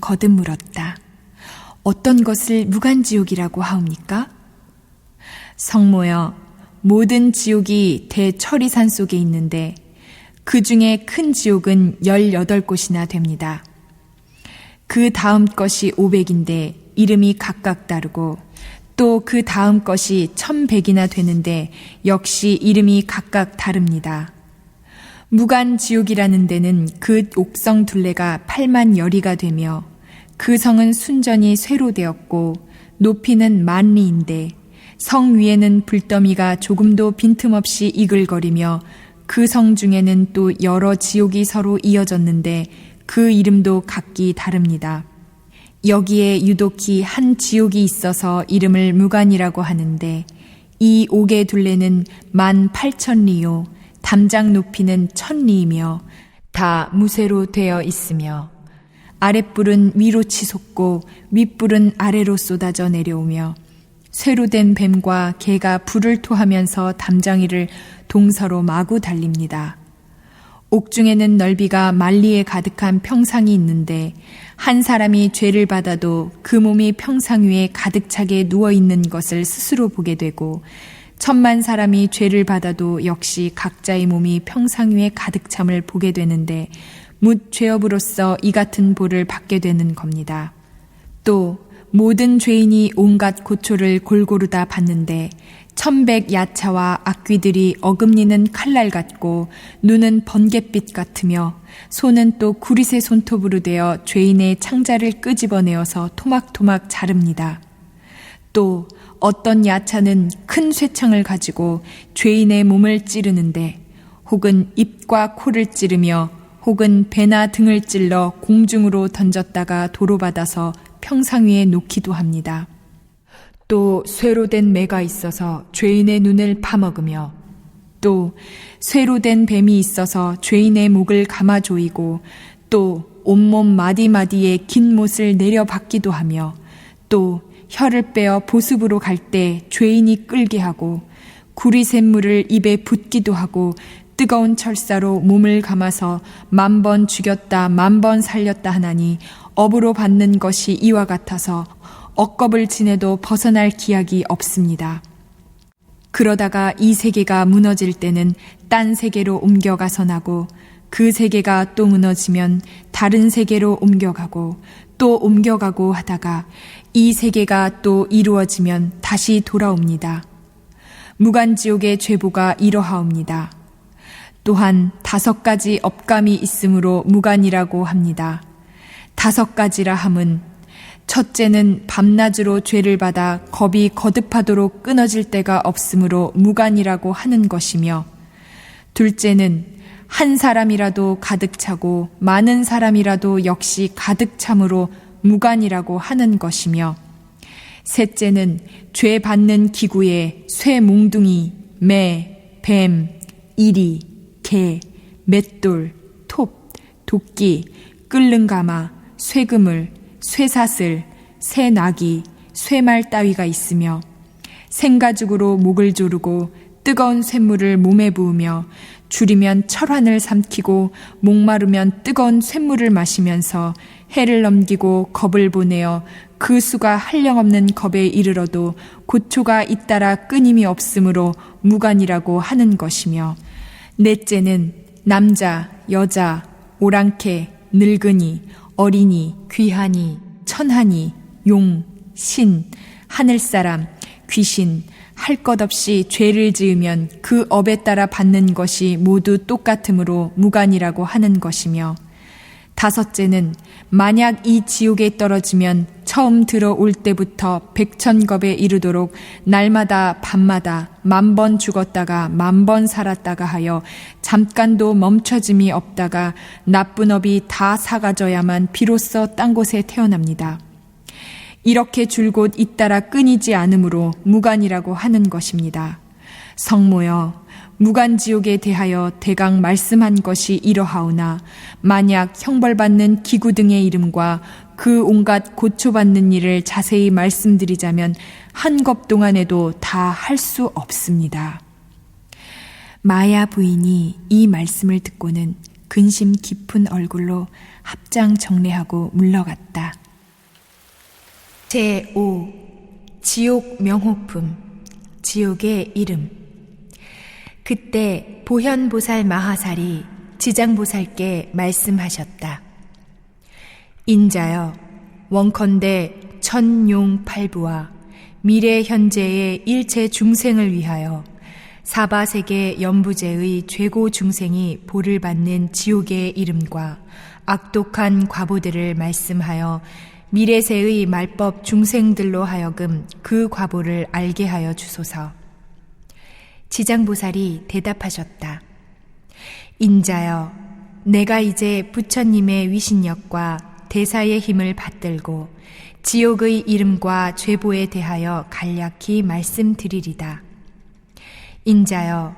거듭 물었다. 어떤 것을 무간지옥이라고 하옵니까? 성모여, 모든 지옥이 대처리산 속에 있는데 그 중에 큰 지옥은 18곳이나 됩니다. 그 다음 것이 500인데 이름이 각각 다르고 또 그 다음 것이 1100이나 되는데 역시 이름이 각각 다릅니다. 무간지옥이라는 데는 그 옥성 둘레가 8만 여리가 되며 그 성은 순전히 쇠로 되었고 높이는 10,000리인데 성 위에는 불더미가 조금도 빈틈없이 이글거리며 그 성 중에는 또 여러 지옥이 서로 이어졌는데 그 이름도 각기 다릅니다. 여기에 유독히 한 지옥이 있어서 이름을 무간이라고 하는데 이 옥의 둘레는 18,000리요 담장 높이는 1,000리이며 다 무쇠로 되어 있으며 아랫불은 위로 치솟고 윗불은 아래로 쏟아져 내려오며 쇠로 된 뱀과 개가 불을 토하면서 담장 위를 동서로 마구 달립니다. 옥중에는 넓이가 만리에 가득한 평상이 있는데 한 사람이 죄를 받아도 그 몸이 평상 위에 가득 차게 누워있는 것을 스스로 보게 되고 10,000,000 사람이 죄를 받아도 역시 각자의 몸이 평상 위에 가득 참을 보게 되는데 뭇 죄업으로서 이 같은 보를 받게 되는 겁니다. 또 모든 죄인이 온갖 고초를 골고루 다 받는데 1,100 야차와 악귀들이 어금니는 칼날 같고 눈은 번갯빛 같으며 손은 또 구릿의 손톱으로 되어 죄인의 창자를 끄집어내어서 토막토막 자릅니다. 또 어떤 야차는 큰 쇠창을 가지고 죄인의 몸을 찌르는데 혹은 입과 코를 찌르며 혹은 배나 등을 찔러 공중으로 던졌다가 도로받아서 평상 위에 놓기도 합니다. 또 쇠로 된 매가 있어서 죄인의 눈을 파먹으며 또 쇠로 된 뱀이 있어서 죄인의 목을 감아 조이고 또 온몸 마디마디에 긴 못을 내려받기도 하며 또 혀를 빼어 보습으로 갈 때 죄인이 끌게 하고 구리샘물을 입에 붓기도 하고 뜨거운 철사로 몸을 감아서 10,000번 죽였다 10,000번 살렸다 하나니 업으로 받는 것이 이와 같아서 억겁을 지내도 벗어날 기약이 없습니다. 그러다가 이 세계가 무너질 때는 딴 세계로 옮겨가서 나고 그 세계가 또 무너지면 다른 세계로 옮겨가고 또 옮겨가고 하다가 이 세계가 또 이루어지면 다시 돌아옵니다. 무간지옥의 죄보가 이러하옵니다. 또한 5가지 업감이 있으므로 무간이라고 합니다. 5가지라 함은 첫째는 밤낮으로 죄를 받아 겁이 거듭하도록 끊어질 때가 없으므로 무간이라고 하는 것이며 둘째는 한 사람이라도 가득 차고 많은 사람이라도 역시 가득 참으로 무간이라고 하는 것이며 셋째는 죄 받는 기구에 쇠 몽둥이, 매, 뱀, 이리, 개, 맷돌, 톱, 도끼, 끓는 가마, 쇠그물, 쇠사슬, 쇠나기, 쇠말 따위가 있으며 생가죽으로 목을 조르고 뜨거운 쇳물을 몸에 부으며 줄이면 철환을 삼키고 목마르면 뜨거운 쇳물을 마시면서 해를 넘기고 겁을 보내어 그 수가 한량없는 겁에 이르러도 고초가 잇따라 끊임이 없으므로 무간이라고 하는 것이며 넷째는 남자, 여자, 오랑캐, 늙은이, 어린이, 귀하니, 천하니, 용, 신, 하늘사람, 귀신, 할 것 없이 죄를 지으면 그 업에 따라 받는 것이 모두 똑같으므로 무간이라고 하는 것이며 다섯째는 만약 이 지옥에 떨어지면 처음 들어올 때부터 100,000겁에 이르도록 날마다 밤마다 10,000번 죽었다가 10,000번 살았다가 하여 잠깐도 멈춰짐이 없다가 나쁜 업이 다 사가져야만 비로소 딴 곳에 태어납니다. 이렇게 줄곧 잇따라 끊이지 않으므로 무간이라고 하는 것입니다. 성모여, 무간지옥에 대하여 대강 말씀한 것이 이러하오나 만약 형벌받는 기구 등의 이름과 그 온갖 고초받는 일을 자세히 말씀드리자면 한 겁 동안에도 다 할 수 없습니다. 마야 부인이 이 말씀을 듣고는 근심 깊은 얼굴로 합장정례하고 물러갔다. 제5. 지옥 명호품, 지옥의 이름. 그때 보현보살 마하살이 지장보살께 말씀하셨다. 인자여, 원컨대 천용팔부와 미래 현재의 일체 중생을 위하여 사바세계 연부제의 죄고 중생이 보를 받는 지옥의 이름과 악독한 과보들을 말씀하여 미래세의 말법 중생들로 하여금 그 과보를 알게 하여 주소서. 지장보살이 대답하셨다. 인자여, 내가 이제 부처님의 위신력과 대사의 힘을 받들고 지옥의 이름과 죄보에 대하여 간략히 말씀드리리다. 인자여,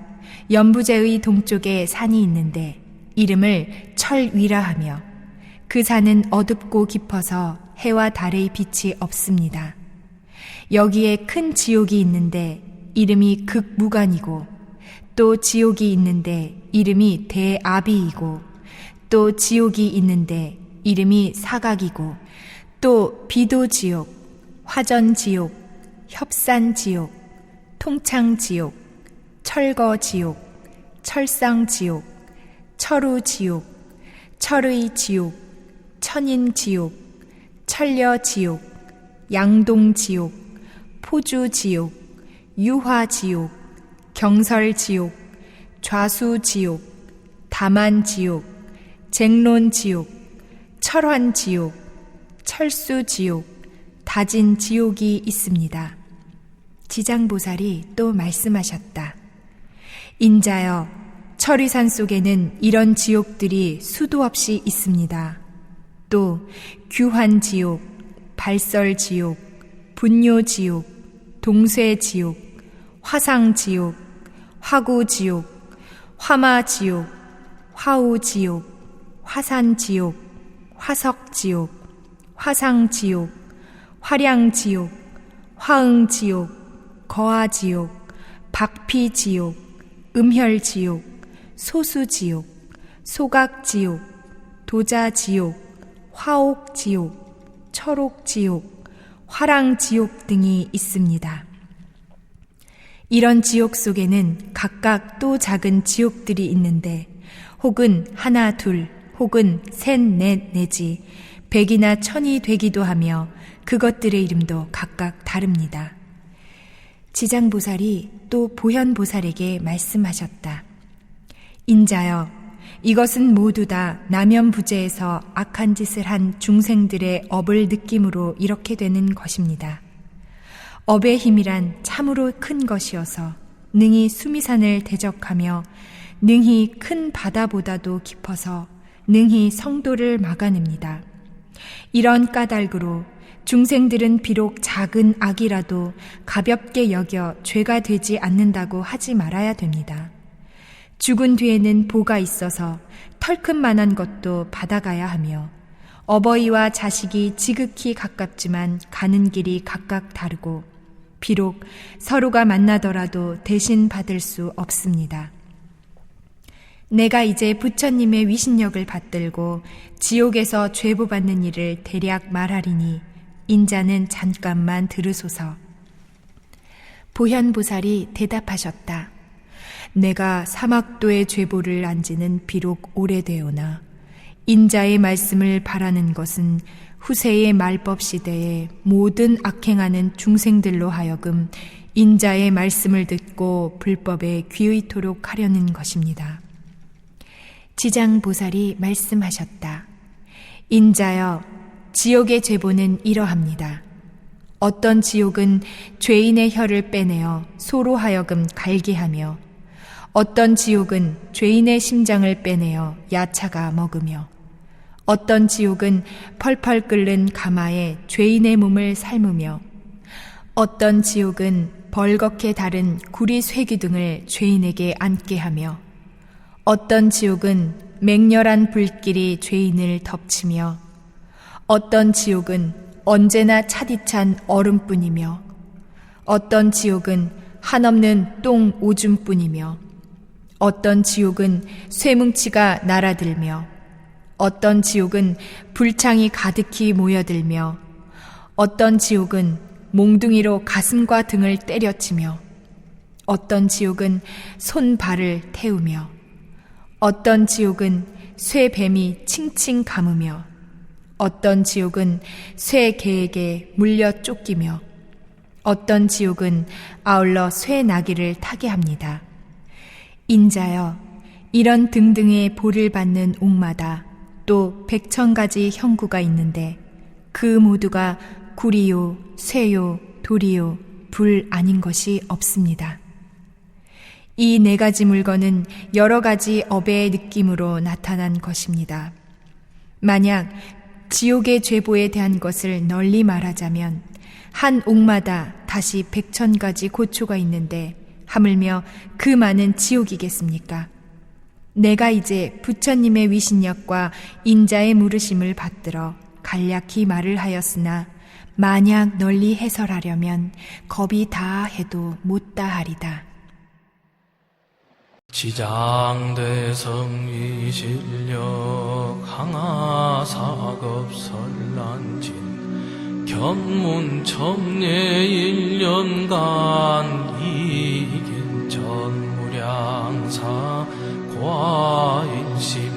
연부제의 동쪽에 산이 있는데 이름을 철위라 하며 그 산은 어둡고 깊어서 해와 달의 빛이 없습니다. 여기에 큰 지옥이 있는데 이름이 극무간이고 또 지옥이 있는데 이름이 대아비이고 또 지옥이 있는데 이름이 사각이고 또 비도지옥, 화전지옥, 협산지옥, 통창지옥, 철거지옥, 철상지옥, 철우지옥, 철의지옥, 천인지옥, 천려지옥, 양동지옥, 포주지옥, 유화지옥, 경설지옥, 좌수지옥, 다만지옥, 쟁론지옥, 철환지옥, 철수지옥, 다진지옥이 있습니다. 지장보살이 또 말씀하셨다. 인자여, 철위산 속에는 이런 지옥들이 수도 없이 있습니다. 또 규환지옥, 발설지옥, 분뇨지옥, 동쇠지옥, 화상지옥, 화구지옥, 화마지옥, 화우지옥, 화산지옥, 화석지옥, 화상지옥, 화량지옥, 화응지옥, 거하지옥, 박피지옥, 음혈지옥, 소수지옥, 소각지옥, 도자지옥, 화옥지옥, 철옥지옥, 화랑지옥 등이 있습니다. 이런 지옥 속에는 각각 또 작은 지옥들이 있는데 혹은 하나 둘 혹은 셋 넷 내지 백이나 천이 되기도 하며 그것들의 이름도 각각 다릅니다. 지장보살이 또 보현보살에게 말씀하셨다. 인자여, 이것은 모두 다 남연부재에서 악한 짓을 한 중생들의 업을 느낌으로 이렇게 되는 것입니다. 업의 힘이란 참으로 큰 것이어서 능히 수미산을 대적하며 능히 큰 바다보다도 깊어서 능히 성도를 막아냅니다. 이런 까닭으로 중생들은 비록 작은 악이라도 가볍게 여겨 죄가 되지 않는다고 하지 말아야 됩니다. 죽은 뒤에는 보가 있어서 털큰만한 것도 받아가야 하며 어버이와 자식이 지극히 가깝지만 가는 길이 각각 다르고 비록 서로가 만나더라도 대신 받을 수 없습니다. 내가 이제 부처님의 위신력을 받들고 지옥에서 죄보받는 일을 대략 말하리니 인자는 잠깐만 들으소서. 보현보살이 대답하셨다. 내가 사막도의 죄보를 안 지는 비록 오래되오나 인자의 말씀을 바라는 것은 후세의 말법 시대에 모든 악행하는 중생들로 하여금 인자의 말씀을 듣고 불법에 귀의토록 하려는 것입니다. 지장보살이 말씀하셨다. 인자여, 지옥의 죄보는 이러합니다. 어떤 지옥은 죄인의 혀를 빼내어 소로 하여금 갈게 하며 어떤 지옥은 죄인의 심장을 빼내어 야차가 먹으며 어떤 지옥은 펄펄 끓는 가마에 죄인의 몸을 삶으며 어떤 지옥은 벌겋게 다른 구리 쇠기 등을 죄인에게 앉게 하며 어떤 지옥은 맹렬한 불길이 죄인을 덮치며 어떤 지옥은 언제나 차디찬 얼음뿐이며 어떤 지옥은 한없는 똥 오줌뿐이며 어떤 지옥은 쇠뭉치가 날아들며 어떤 지옥은 불창이 가득히 모여들며 어떤 지옥은 몽둥이로 가슴과 등을 때려치며 어떤 지옥은 손발을 태우며 어떤 지옥은 쇠뱀이 칭칭 감으며 어떤 지옥은 쇠개에게 물려 쫓기며 어떤 지옥은 아울러 쇠나귀를 타게 합니다. 인자여, 이런 등등의 보를 받는 옥마다 또 100,000가지 형구가 있는데 그 모두가 구리요, 쇠요, 돌이요, 불 아닌 것이 없습니다. 이 4가지 물건은 여러 가지 업의 느낌으로 나타난 것입니다. 만약 지옥의 죄보에 대한 것을 널리 말하자면 한 옥마다 다시 100,000가지 고초가 있는데 하물며 그 많은 지옥이겠습니까? 내가 이제 부처님의 위신력과 인자의 물으심을 받들어 간략히 말을 하였으나 만약 널리 해설하려면 겁이 다 해도 못다 하리다. 지장대성위실력 항하사급설란진 견문청례 1년간 이긴 전무량사 과인시